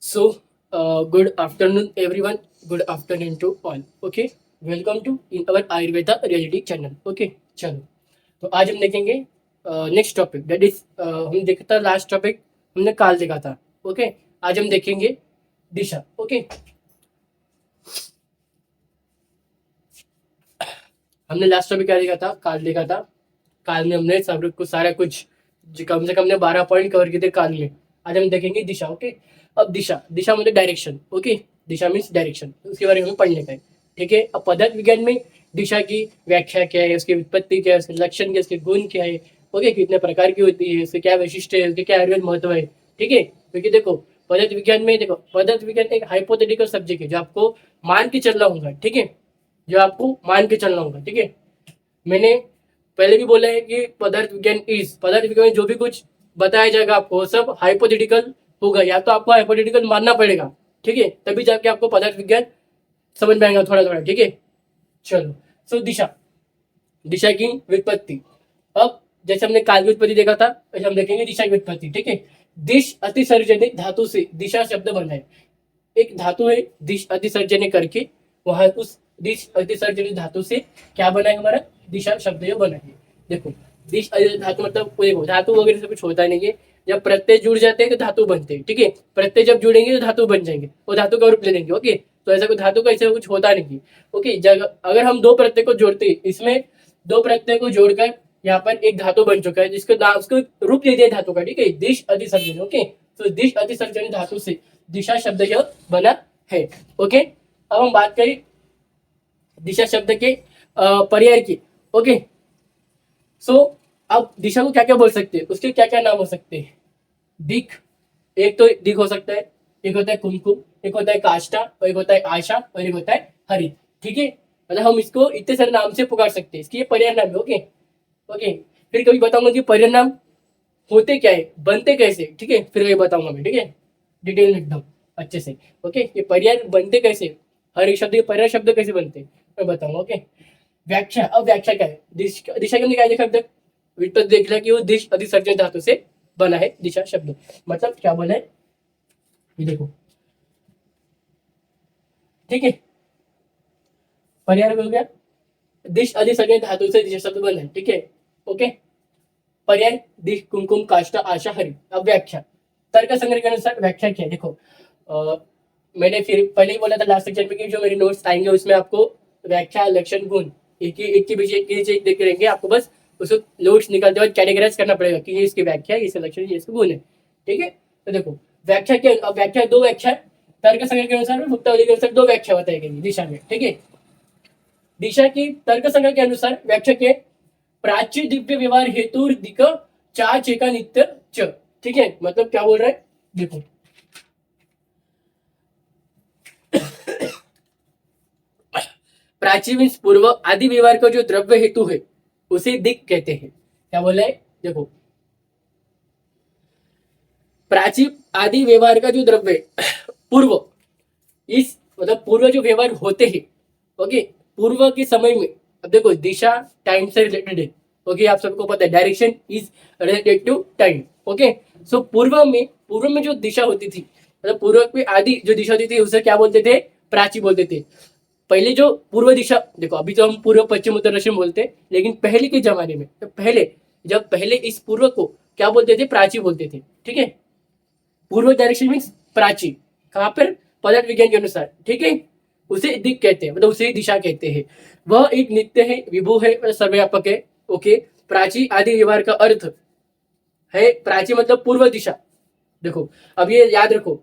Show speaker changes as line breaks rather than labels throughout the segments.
So, good afternoon, everyone. Good afternoon to all. Okay, welcome to in our Ayurveda reality channel. Okay, चलो तो आज हम देखेंगे next topic that is हम देखा था लास्ट टॉपिक हमने काल देखा था. ओके, आज हम देखेंगे दिशा. ओके, हमने लास्ट टॉपिक क्या देखा था? काल देखा था. काल में हमने सब कुछ सारा कुछ कम से कम हमने 12 पॉइंट कवर किए थे काल में. आज हम देखेंगे दिशा. ओके, अब दिशा दिशा मतलब डायरेक्शन. ओके, दिशा मीन्स डायरेक्शन, उसके बारे में हमें पढ़ने का है. ठीक है, अब पदार्थ विज्ञान में दिशा की व्याख्या क्या है, उसकी उत्पत्ति क्या है, उसके लक्षण क्या है, उसके गुण क्या है. ओके, कितने प्रकार की होती है, उसके क्या वैशिष्ट है, उसके क्या आयुर्वेद महत्व है. ठीक है, क्योंकि देखो पदार्थ विज्ञान में देखो पदार्थ विज्ञान एक हाइपोथेटिकल सब्जेक्ट है जो आपको मान के चलना होगा. ठीक है, जो आपको मान के चलना होगा. ठीक है, मैंने पहले भी बोला है कि पदार्थ विज्ञान में जो भी कुछ बताया जाएगा आपको सब हाइपोथेटिकल होगा, या तो आपको हाइपोथेटिकल मानना पड़ेगा. ठीक है, तभी जाके आपको पदार्थ विज्ञान समझ में आएगा थोड़ा थोड़ा. ठीक है, चलो. सो दिशा दिशा की व्युत्पत्ति. अब जैसे हमने काल की उत्पत्ति देखा था, वैसे हम देखेंगे दिशा की व्युत्पत्ति. ठीक है, दिश अतिसर्जनिक धातु से दिशा शब्द बना है. एक धातु है दिश अतिसर्जन करके, वहां उस दिश अतिसर्जन धातु से क्या बना है हमारा दिशा शब्द ये बना है. देखो दिश धातु मतलब देखो धातु वगैरह से कुछ होता नहीं है. जब प्रत्यय जुड़ जाते हैं तो धातु बनते हैं. ठीक है, प्रत्यय जब जुड़ेंगे तो धातु बन जाएंगे, वो धातु का रूप ले लेंगे. ओके, तो ऐसा कोई धातु का ऐसा कुछ होता नहीं है. ओके, अगर हम दो प्रत्यय को जोड़ते हैं, इसमें दो प्रत्यय को जोड़कर यहाँ पर एक धातु बन चुका है जिसको नाम उसको रूप दे दिया धातु का. ठीक है, दिश अतिसर्जन. ओके, तो दिश अतिसर्जन धातु से दिशा शब्द यह बना है. ओके, अब हम बात करें दिशा शब्द के पर्याय की. ओके, सो अब दिशा को क्या क्या बोल सकते हैं, उसके क्या क्या नाम हो सकते हैं. दिक, एक तो दिक हो सकता है, एक होता है कुमकुम, एक होता है काष्ठा, और एक होता है आशा, और एक होता है हरि. ठीक है, मतलब हम इसको इतने सारे नाम से पुकार सकते हैं. इसकी ये पर्याय नाम है. ओके ओके, फिर कभी बताऊंगा कि पर्याय नाम होते क्या है, बनते कैसे. ठीक है, फिर कभी बताऊंगा मैं. ठीक है, डिटेल में एकदम अच्छे से. ओके, ये पर्याय बनते कैसे, हर एक शब्द के पर्याय शब्द कैसे बनते मैं बताऊंगा. ओके, व्याख्या. अब व्याख्या क्या है, दिशा के अंदर क्या देखा अब तक व्युत्पत्ति देख लिया कि वो दिश अधिसर्जन धातु से बना है दिशा शब्द. मतलब क्या बना है ये देखो. ठीक है, पर्याय हो गया, दिश अधिसर्जन धातु से दिशा शब्द बना है. ठीक है, ओके, पर्याय दिश कुमकुम काष्ठा आशा हरि. अब व्याख्या, तर्क संग्रह के अनुसार व्याख्या क्या है. देखो मैंने फिर पहले ही बोला था लास्ट सेक्शन में कि जो मेरे नोट्स आएंगे उसमें आपको व्याख्या लक्षण गुण एक के पीछे एक देख रहेंगे. आपको बस उसको नोट्स निकालते वक्त कैटेगराइज करना पड़ेगा कि ये इसकी व्याख्या, ये इसका लक्षण, ये इसका गुण है. ठीक है, तो देखो व्याख्या क्या, अब व्याख्या दो व्याख्या तर्क संग्रह के अनुसार मुक्तावली के अनुसार दो व्याख्या बताई गई दिशा में. ठीक है, दिशा की तर्क संग्रह के अनुसार व्याख्या के प्राच्य दिव्य व्यवहार हेतु दिक चा चेका नित्य च. ठीक है, मतलब क्या बोल रहा है देखो, प्राची मीन्स पूर्व आदि व्यवहार का जो द्रव्य हेतु है उसे दिक कहते हैं. क्या बोला है देखो, प्राची आदि व्यवहार का जो द्रव्य पूर्व, इस मतलब पूर्व जो व्यवहार होते हैं. ओके, पूर्व के समय में अब देखो दिशा टाइम से रिलेटेड है. ओके, आप सबको पता है direction is related to time. Okay, so पूर्व में जो दिशा होती थी, मतलब पूर्व में आदि जो दिशा होती थी उसे क्या बोलते थे, प्राची बोलते थे. पहले जो पूर्व दिशा, देखो अभी तो हम पूर्व पश्चिम उत्तर दक्षिण बोलते हैं, लेकिन पहले के जमाने में तो पहले इस पूर्व को क्या बोलते थे, प्राची बोलते थे. ठीक है, पूर्व डायरेक्शन मीन्स प्राची, कहां पर पदार्थ विज्ञान के अनुसार. ठीक है, उसे दिक कहते हैं, मतलब उसे दिशा कहते हैं. वह एक नित्य है, विभु है, मतलब सर्वव्यापक है. ओके, प्राची आदि व्यवहार का अर्थ है, प्राची मतलब पूर्व दिशा. देखो अब ये याद रखो,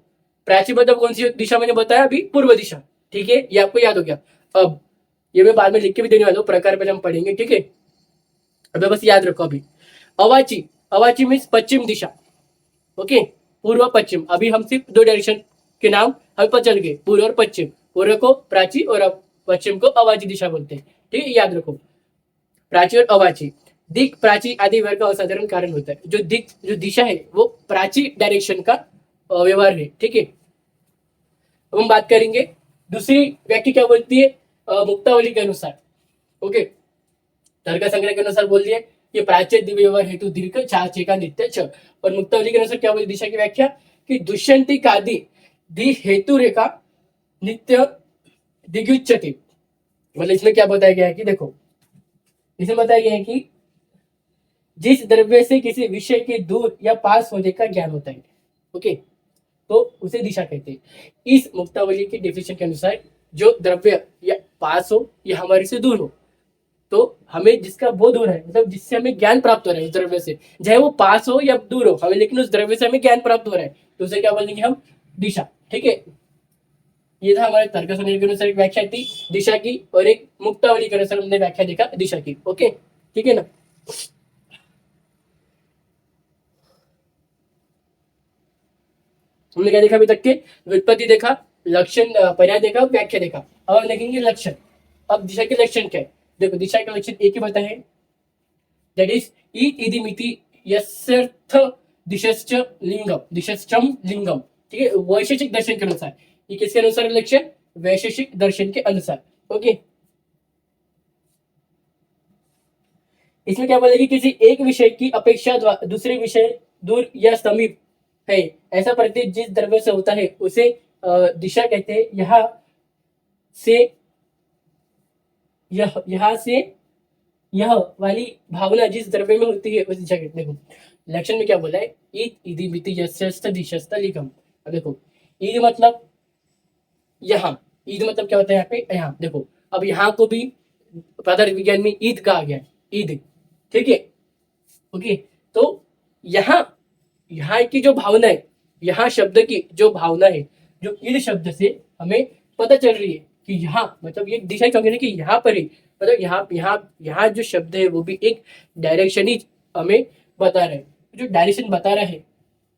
प्राची मतलब कौन सी दिशा मैंने बताया अभी, पूर्व दिशा. ठीक है, ये आपको याद हो गया. अब ये मैं बाद में लिख के भी देने वाला हूँ, प्रकार पहले हम पढ़ेंगे. ठीक है, अब बस याद रखो. अभी अवाची, अवाची मीन्स पश्चिम दिशा. ओके, पूर्व पश्चिम, अभी हम सिर्फ दो डायरेक्शन के नाम हम पर चल गए, पूर्व और पश्चिम. पूर्व को प्राची और अब पश्चिम को अवाची दिशा बोलते हैं. ठीक है, याद रखो, प्राची और अवाची. दिक प्राची आदि व्यवहार का असाधारण कारण होता है. जो दिशा है वो प्राची डायरेक्शन का व्यवहार है. ठीक है, अब हम बात करेंगे दूसरी व्याख्या क्या बोलती है, मुक्तावली के अनुसार. ओके, तर्क संग्रह के अनुसार बोल दिए कि प्राच्य दिव्य व्यवहार हेतु दीर्घ चा चेका नित्य च. और मुक्तावली के अनुसार क्या बोली दिशा की व्याख्या कि दुष्यंती कादि दी हेतु रेखा नित्य दिग्युच्यते। मतलब इसमें क्या बताया गया है कि देखो, इसमें बताया गया है कि जिस द्रव्य से किसी विषय के दूर या पास होने का ज्ञान होता है, ओके, तो उसे दिशा कहते हैं। इस मुक्तावली की डेफिनेशन के अनुसार जो द्रव्य या पास हो या हमारे से दूर हो, तो हमें जिसका बोध हो रहा है, मतलब जिससे हमें ज्ञान प्राप्त हो रहा है उस द्रव्य से, चाहे वो पास हो या दूर हो, हमें लेकिन उस द्रव्य से हमें ज्ञान प्राप्त हो रहा है, तो उसे क्या बोलेंगे हम? दिशा। ठीक है, ये था हमारे तर्क संग्रह के अनुसार एक व्याख्या थी दिशा की, और एक मुक्तावली के अनुसार हमने व्याख्या देखा दिशा की। ओके, ठीक है ना। हमने क्या देखा अभी तक के? व्युत्पत्ति देखा, लक्षण पर्याय देखा, व्याख्या देखा। अब हम देखेंगे लक्षण। अब दिशा के लक्षण क्या है? देखो, दिशा के लक्षण एक ही बताए हैं, दैट इज इति मिति यस्यर्थ दिशश्च लिंगम, दिशश्चम लिंगम। ठीक है, वैशेषिक दर्शन के अनुसार। ये किसके अनुसार लक्षण? वैशेषिक दर्शन के अनुसार। ओके, इसमें क्या बोलेगी? किसी एक विषय की अपेक्षा दूसरे विषय दूर या समीप है, ऐसा प्रतीत जिस द्रव्य से होता है उसे दिशा कहते हैं। से यहाँ से यह वाली भावना जिस द्रव्य में होती है उस दिशा कहते हैं। देखो, लक्षण में क्या बोला है? ईद इति मिति यस्यस्त दिशस्त लिखम। अब देखो, ईद मतलब यहाँ, ईद मतलब क्या होता है यहाँ पे? यहाँ देखो, अब यहाँ को भी पदार्थ विज्ञान में ईद कहा गया है, ईद। ठीक है, ओके, तो यहाँ, यहाँ की जो भावना है, यहाँ शब्द की जो भावना है, जो ईद शब्द से हमें पता चल रही है कि यहाँ, मतलब ये दिशा क्यों कि यहाँ पर ही, मतलब यहाँ यहाँ यहाँ जो शब्द है वो भी एक डायरेक्शन ही हमें बता रहा है, जो डायरेक्शन बता रहा है,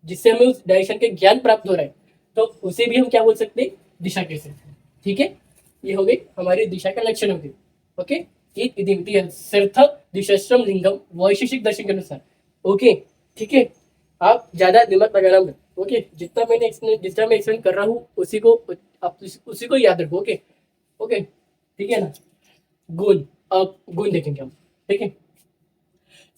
जिससे हमें उस डायरेक्शन के ज्ञान प्राप्त हो रहा है, तो उसे भी हम क्या बोल सकते हैं? दिशा कह सकते हैं। ठीक है, ये हो गई हमारी दिशा का लक्षण हो गए। ओके, दिशस्त्रम लिंगम, वैशेषिक दर्शन के अनुसार। ओके, ठीक है, आप ज्यादा दिमाग लगाना मत। ओके, जितना मैं एक्सप्लेन कर रहा हूँ उसी को आप उसी को याद रखो। ओके, ओके, ठीक है ना। गुण, अब गुण देखेंगे हम। ठीक है,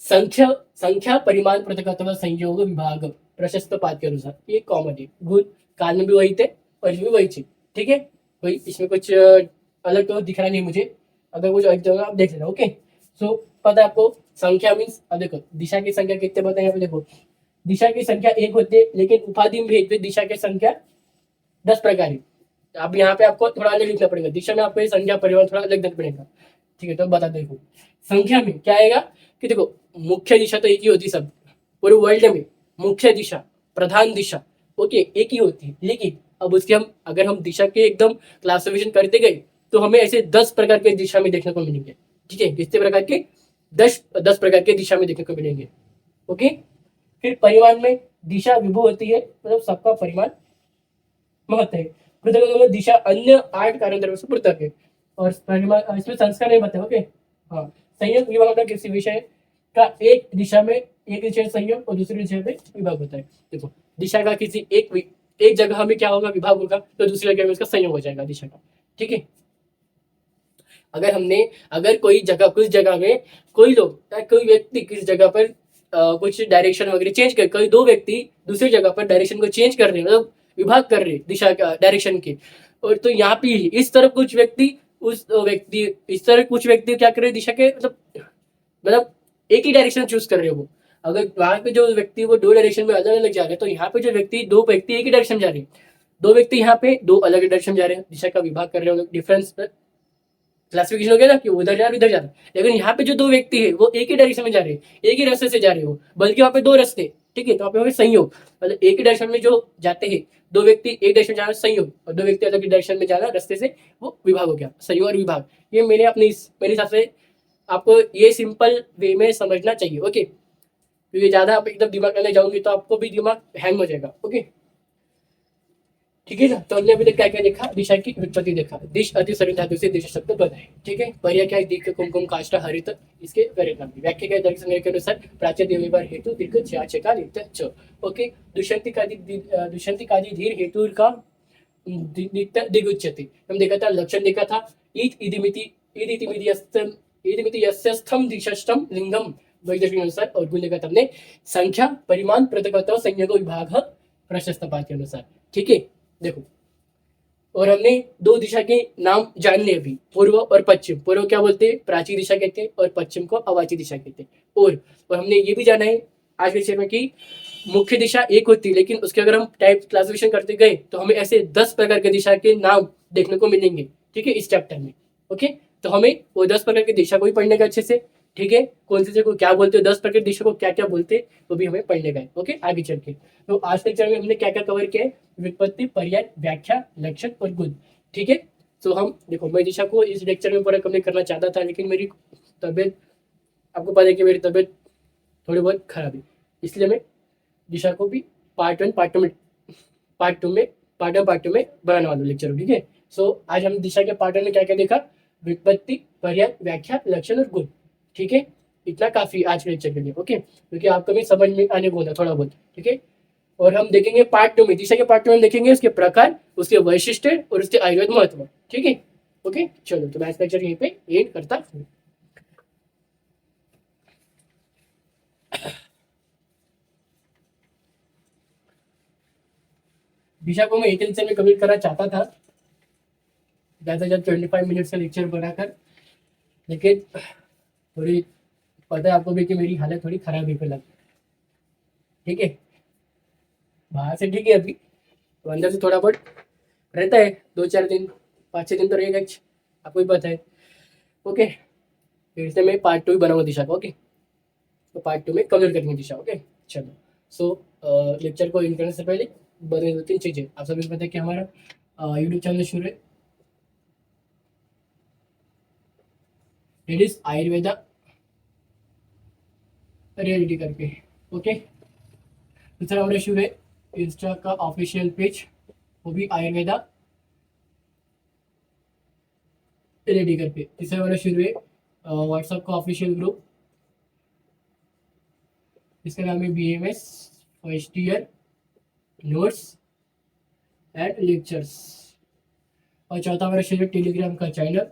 संख्या संख्या परिमाण पृथक अथवा संयोग विभाग प्रशस्त पाठ के अनुसार, ये कॉमन है। गुण काल में भी वही थे और इसमें वही चीज। ठीक है, कोई इसमें कुछ अलग तो दिख रहा नहीं मुझे, अगर कुछ अलग जगह आप देख लेना। ओके, सो पता है आपको संख्या मीन्स, अब देखो दिशा की संख्या कितने बताए यहाँ पे? देखो, दिशा की संख्या एक होती है, लेकिन उपाधि में भेद दिशा की संख्या 10 प्रकार है। अब यहाँ पे आपको थोड़ा अलग लिखना पड़ेगा, दिशा में आपको ये संख्या परिवार थोड़ा अलग लिखना पड़ेगा। ठीक है, तो बता देखो, संख्या में क्या आएगा कि देखो, मुख्य दिशा तो एक ही होती है सब पूरे वर्ल्ड में, मुख्य दिशा, प्रधान दिशा, ओके, एक ही होती है। लेकिन अब उसके हम अगर हम दिशा के एकदम क्लासिफिकेशन करते गए तो हमें ऐसे 10 प्रकार के दिशा में देखने को मिलेंगे। ठीक है, कितने प्रकार के? 10 प्रकार के दिशा में देखने को मिलेंगे। ओके, फिर परिमाण में दिशा विभु होती है, मतलब सबका परिमाण महत्व है। पृथक दिशा अन्य 8 कारण द्रव्य से पृथक है, और परिमाण इसमें संस्कार नहीं बताया। ओके, हाँ, संयोग विभाग होता है किसी विषय का एक दिशा में, एक दिशा संयोग और दूसरी दिशा में विभाग होता है। देखो, दिशा का किसी एक जगह में क्या होगा? विभाग होगा, तो दूसरी जगह में उसका संयोग हो जाएगा दिशा का। ठीक है, अगर कोई जगह, कुछ जगह में कोई लोग या कोई व्यक्ति किस जगह पर कुछ डायरेक्शन वगैरह चेंज कर, कोई दो व्यक्ति दूसरी जगह पर डायरेक्शन को चेंज कर रहे हैं, मतलब विभाग कर रहे हैं दिशा का, डायरेक्शन के, और तो यहाँ पे इस तरफ कुछ व्यक्ति, उस व्यक्ति इस तरफ कुछ व्यक्ति क्या कर रहे हैं दिशा के, मतलब एक ही डायरेक्शन चूज कर रहे हो वो। अगर वहां पे जो व्यक्ति वो दो डायरेक्शन में अलग अलग जा रहे हैं, तो यहाँ पे जो व्यक्ति, दो व्यक्ति एक ही डायरेक्शन जा रहे हैं, दो व्यक्ति यहाँ पे दो अलग डायरेक्शन जा रहे हैं, दिशा का विभाग कर रहे हो, डिफरेंस क्लासिफिकेशन हो गया ना कि उधर जा रहा है, इधर जा रहा है। लेकिन यहाँ पे जो दो व्यक्ति है वो एक ही डायरेक्शन में जा रहे हैं, एक ही रास्ते से जा रहे हो, बल्कि वहाँ पे दो रास्ते। ठीक है, तो वहाँ पे संयोग, मतलब एक ही डायरेक्शन में जो जाते हैं दो व्यक्ति, एक डायरेक्शन जाना संयोग, और दो व्यक्ति अलग डायरेक्शन में जाना रास्ते से, वो विभाग हो गया। संयोग और विभाग, ये मेरे हिसाब से आपको ये सिंपल वे में समझना चाहिए। ओके, क्योंकि ज्यादा आप एकदम दिमाग करने जाओगे तो आपको भी दिमाग हैंग हो जाएगा। ओके, ठीक है ना। तो हमने अभी तक क्या क्या देखा? दिशा की व्युत्पत्ति देखा, दिश अति सरल धातु से दिशा शब्द बनाए। ठीक है, पर्याय क्या है? दीर्घ कुमकुम काष्ठ हरित, इसके परिणाम। व्याख्या क्या है? दर्शन संग्रह के अनुसार प्राच्य देवीवार हेतु दीर्घ चकार च। ओके, दुष्यंति कादि धीर हेतु का नित्य दिगुच्यते। हम देखा था, लक्षण देखा था, इदिमिति यस्यस्थम दिशष्टम लिंगम वैदर्भिक अनुसार, और गुण देखा था हमने संख्या परिमाण पृथक संयोग विभाग प्रशस्त पाठ के अनुसार। ठीक है, देखो, और हमने दो दिशा के नाम जान लिए अभी, पूर्व और पश्चिम। पूर्व क्या बोलते हैं, प्राचीन दिशा कहते हैं, और पश्चिम को अवाची दिशा कहते हैं। और हमने ये भी जाना है आज के विषय में कि मुख्य दिशा एक होती है, लेकिन उसके अगर हम टाइप क्लासिफिकेशन करते गए तो हमें ऐसे 10 प्रकार के दिशा के नाम देखने को मिलेंगे, ठीक है, इस चैप्टर में। ओके, तो हमें वो 10 प्रकार की दिशा को भी पढ़ने का अच्छे से, ठीक है, कौन सी को क्या बोलते हैं, 10 प्रकार की दिशा को क्या क्या बोलते हैं, वो भी हमें पढ़ने का है। ओके, आगे चल के तो आज के लेक्चर में हमने क्या क्या कवर किया है, व्युत्पत्ति, पर्याय, व्याख्या, लक्षण और गुण, ठीक है। तो हम देखो, मैं दिशा को इस लेक्चर में पूरा कंप्लीट करना चाहता था, लेकिन मेरी तबीयत, आपको पता है कि मेरी तबीयत थोड़ी बहुत खराब है, इसलिए मैं दिशा को भी पार्ट 1 पार्ट 2 में बनाने वाला हूँ लेक्चर, ठीक है। सो आज हम दिशा के पार्ट 1 में क्या क्या देखा, व्युत्पत्ति, पर्याय, व्याख्या, लक्षण और गुण, ठीक है। इतना काफी आज के लेक्चर के लिए, ओके, क्योंकि आपको भी समझ में आने को होता थोड़ा बहुत, ठीक है। और हम देखेंगे पार्ट 2 में, दिशा के पार्ट 2 में देखेंगे उसके प्रकार, उसके वैशिष्ट्य और उसके आयुर्वेद महत्व, ठीक है। ओके, चलो तो मैं इस लेक्चर यहीं पे एंड करता हूँ। दिशा को मैं एक लेक्चर में कंप्लीट करना चाहता था, ज़्यादा से ज़्यादा 25 मिनट्स का लेक्चर बनाकर, लेकिन थोड़ी, पता है आपको भी कि मेरी हालत थोड़ी खराब है फिलहाल, ठीक है। बाहर से ठीक है अभी, तो अंदर से थोड़ा बहुत रहता है, 2-4 दिन, 5-6 दिन तो रहेगा, आपको भी पता है। ओके, फिर से मैं पार्ट 2 ही बनाऊंगा दिशा का, ओके। तो पार्ट 2 में कंप्लीट करेंगे दिशा, ओके। चलो, सो लेक्चर को इन करने से पहले बने 2-3 चीज़ें आप सभी को पता है कि हमारा यूट्यूब चैनल शुरू है, इट इज आयुर्वेदा रियलिटी करके, ओके। दूसरा हमारा शुरू है इंस्टा का ऑफिशियल पेज, वो भी आयुर्वेदा रियलिटी करके। तीसरा हमारा शुरू है व्हाट्सएप का ऑफिशियल ग्रुप, इसका नाम है BMS first year notes and lectures. और चौथा हमारा शुरू है टेलीग्राम का चैनल,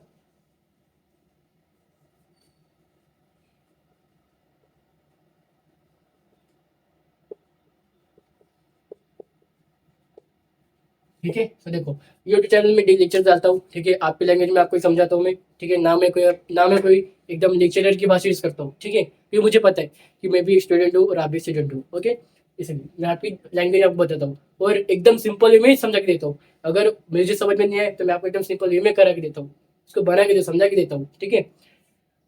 ठीक है। तो देखो, यूट्यूब चैनल में डेली लेक्चर डालता हूँ, ठीक है, आपकी लैंग्वेज में आपको समझाता हूँ मैं, ठीक है। ना मैं कोई एकदम लेक्चरर की भाषा यूज करता हूँ, ठीक है, क्योंकि मुझे पता है कि मैं भी स्टूडेंट हूँ और आप भी स्टूडेंट हूँ, ओके। इसलिए मैं आपकी लैंग्वेज आपको बताता हूँ और एकदम सिंपल वे में समझा के देता हूँ। अगर मुझे समझ में नहीं आए तो मैं आपको एकदम सिंपल वे में करा के देता हूँ, उसको बना के समझा के देता हूँ, ठीक है।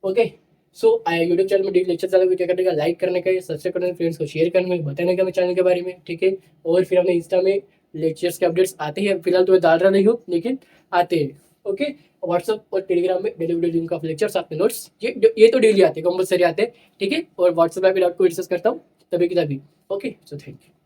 ओके, सो यूट्यूब चैनल में डेली लेक्चर चालू क्या करने का, लाइक करने का, सब्सक्राइब करने का, फ्रेंड्स को शेयर करने का, बताने का मैं चैनल के बारे में, ठीक है। और फिर हमने इंस्टा में लेक्चर्स के अपडेट्स आते हैं, फिलहाल तो मैं डाल रहा नहीं हूँ, लेकिन आते हैं, ओके। व्हाट्सअप और टेलीग्राम में daily video link of lectures, आपके नोट्स, ये तो डेली आते हैं, कंपलसरी आते हैं, ठीक है। और व्हाट्सएप पे भी आपको डिस्कस करता हूँ तभी की तभी, ओके। So thank you.